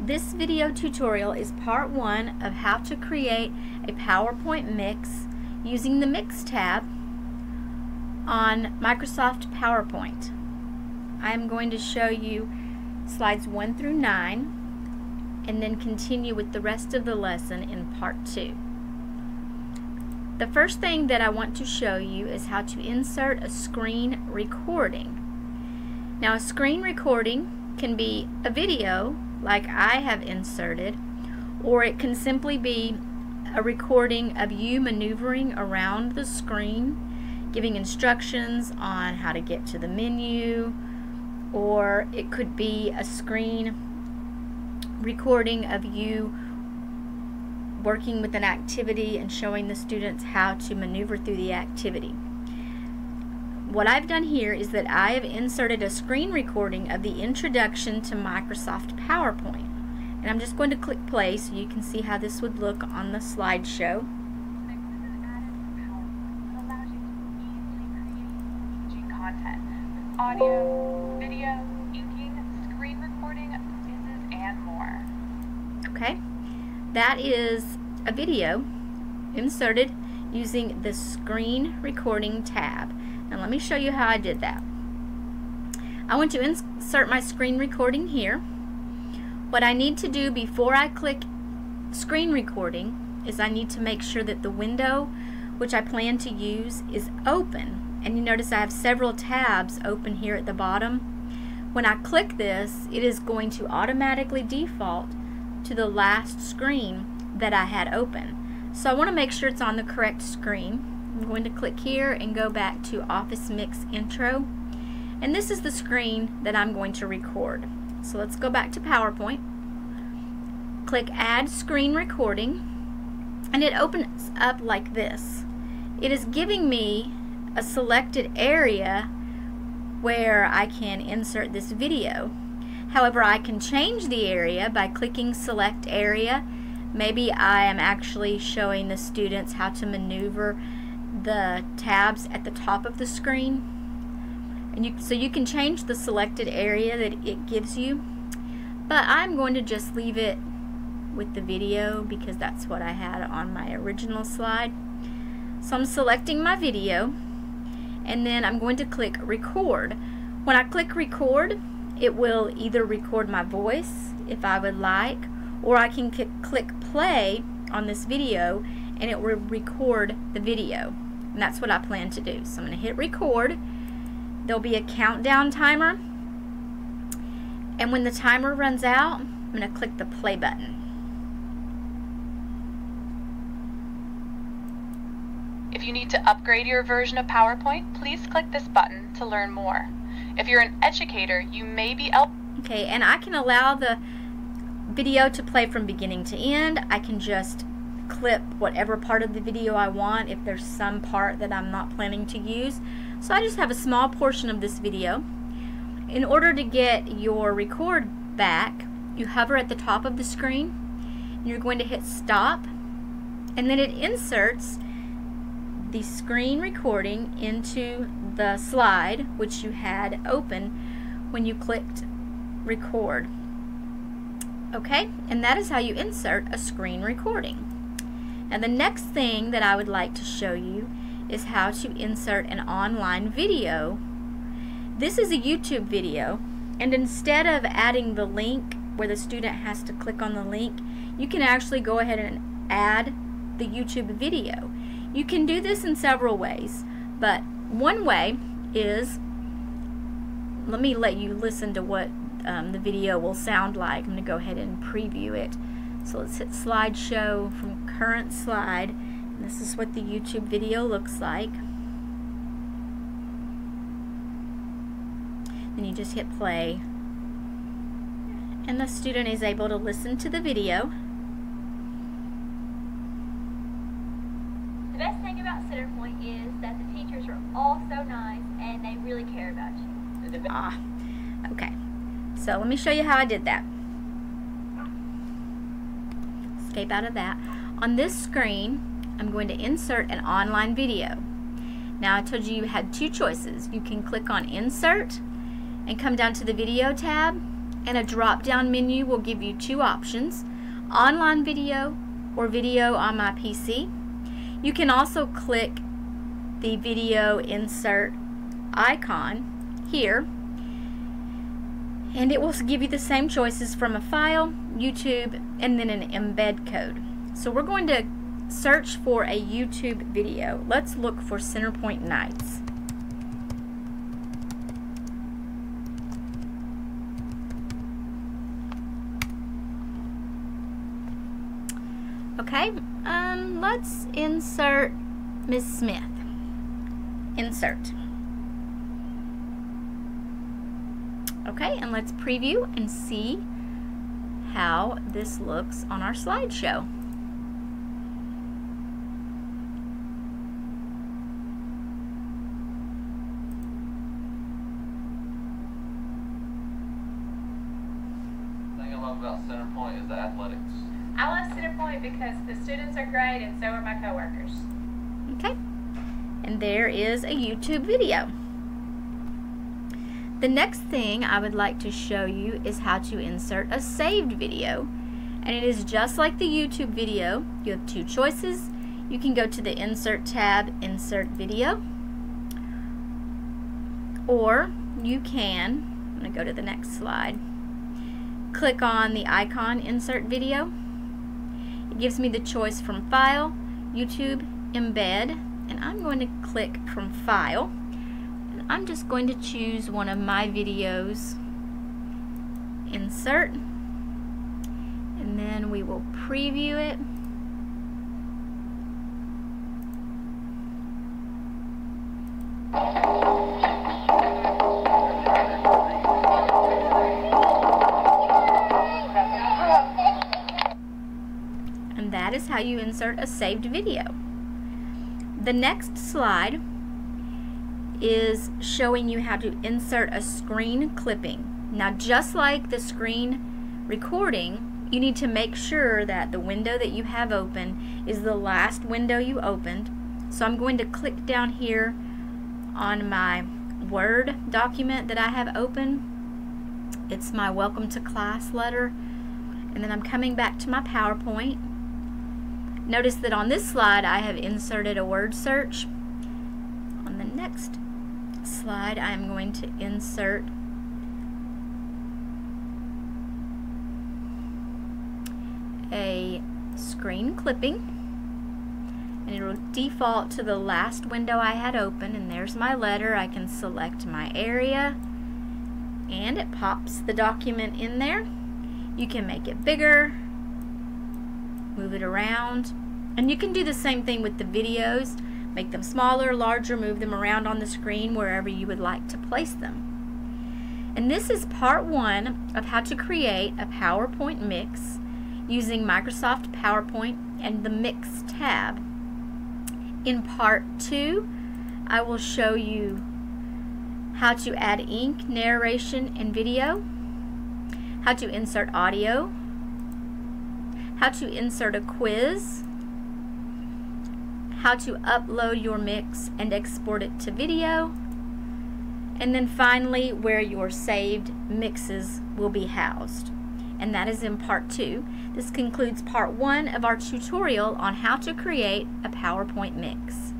This video tutorial is part 1 of how to create a PowerPoint mix using the Mix tab on Microsoft PowerPoint. I am going to show you slides 1 through 9 and then continue with the rest of the lesson in part 2. The first thing that I want to show you is how to insert a screen recording. Now, a screen recording can be a video like I have inserted, or it can simply be a recording of you maneuvering around the screen, giving instructions on how to get to the menu, or it could be a screen recording of you working with an activity and showing the students how to maneuver through the activity. What I've done here is that I have inserted a screen recording of the introduction to Microsoft PowerPoint. And I'm just going to click play so you can see how this would look on the slideshow. Audio, video, inking, screen recording, quizzes, and more. Okay, that is a video inserted using the screen recording tab. Now let me show you how I did that. I want to insert my screen recording here. What I need to do before I click screen recording is I need to make sure that the window which I plan to use is open. And you notice I have several tabs open here at the bottom. When I click this, it is going to automatically default to the last screen that I had open. So I want to make sure it's on the correct screen. I'm going to click here and go back to Office Mix Intro. And this is the screen that I'm going to record. So let's go back to PowerPoint. Click Add Screen Recording. And it opens up like this. It is giving me a selected area where I can insert this video. However, I can change the area by clicking Select Area. Maybe I am actually showing the students how to maneuver the tabs at the top of the screen, and so you can change the selected area that it gives you, but I'm going to just leave it with the video because that's what I had on my original slide. So I'm selecting my video, and then I'm going to click record. When I click record, it will either record my voice if I would like, or I can click play on this video and it will record the video. And that's what I plan to do. So I'm going to hit record. There'll be a countdown timer. And when the timer runs out, I'm going to click the play button. If you need to upgrade your version of PowerPoint, please click this button to learn more. If you're an educator, you may be Okay, and I can allow the video to play from beginning to end. I can just clip whatever part of the video I want if there's some part that I'm not planning to use. So I just have a small portion of this video. In order to get your record back, you hover at the top of the screen and you're going to hit stop, and then it inserts the screen recording into the slide which you had open when you clicked record. Okay, and that is how you insert a screen recording. Now the next thing that I would like to show you is how to insert an online video. This is a YouTube video, and instead of adding the link where the student has to click on the link, you can actually go ahead and add the YouTube video. You can do this in several ways, but one way is, let me let you listen to what the video will sound like. I'm going to go ahead and preview it. So let's hit slideshow from current slide, and this is what the YouTube video looks like. Then you just hit play, and the student is able to listen to the video. The best thing about Centerpoint is that the teachers are all so nice and they really care about you. Okay. So let me show you how I did that. Escape out of that. On this screen, I'm going to insert an online video. Now I told you had two choices. You can click on Insert and come down to the Video tab, and a drop-down menu will give you two options: online video or video on my PC. You can also click the video insert icon here, and it will give you the same choices from a file, YouTube, and then an embed code. So we're going to search for a YouTube video. Let's look for Centerpoint Nights. Okay, let's insert Ms. Smith. Insert. Okay, and let's preview and see how this looks on our slideshow. The thing I love about Centerpoint is the athletics. I love Centerpoint because the students are great and so are my coworkers. Okay, and there is a YouTube video. The next thing I would like to show you is how to insert a saved video, and it is just like the YouTube video. You have two choices. You can go to the Insert tab, Insert Video, or you can, I'm going to go to the next slide, click on the icon Insert Video. It gives me the choice from File, YouTube, Embed, and I'm going to click from File. And I'm just going to choose one of my videos, Insert, and then we will preview it. That is how you insert a saved video. The next slide is showing you how to insert a screen clipping. Now, just like the screen recording, you need to make sure that the window that you have open is the last window you opened. So I'm going to click down here on my Word document that I have open. It's my welcome to class letter. And then I'm coming back to my PowerPoint. Notice that on this slide I have inserted a word search. On the next slide I'm going to insert a screen clipping, and it will default to the last window I had open, and there's my letter. I can select my area and it pops the document in there. You can make it bigger, move it around, and you can do the same thing with the videos. Make them smaller, larger, move them around on the screen wherever you would like to place them. And this is part one of how to create a PowerPoint mix using Microsoft PowerPoint and the Mix tab. In part two, I will show you how to add ink, narration, and video, how to insert audio, how to insert a quiz, how to upload your mix and export it to video, and then finally where your saved mixes will be housed. And that is in part two. This concludes part one of our tutorial on how to create a PowerPoint mix.